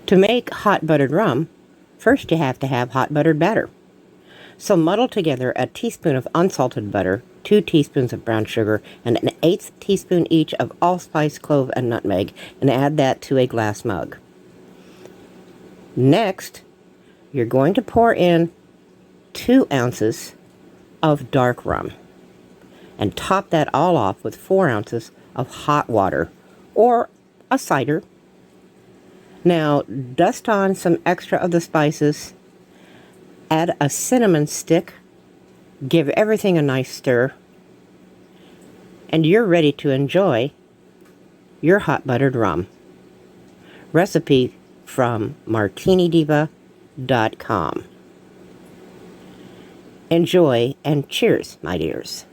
To make hot buttered rum, first you have to have hot buttered batter. So muddle together a teaspoon of unsalted butter, 2 teaspoons of brown sugar, and an 1/8 teaspoon each of allspice, clove, and nutmeg, and add that to a glass mug. Next, you're going to pour in 2 ounces of dark rum and top that all off with 4 ounces of hot water or a cider. Now, dust on some extra of the spices, add a cinnamon stick, give everything a nice stir, and you're ready to enjoy your hot buttered rum. Recipe from martinidiva.com. Enjoy and cheers, my dears.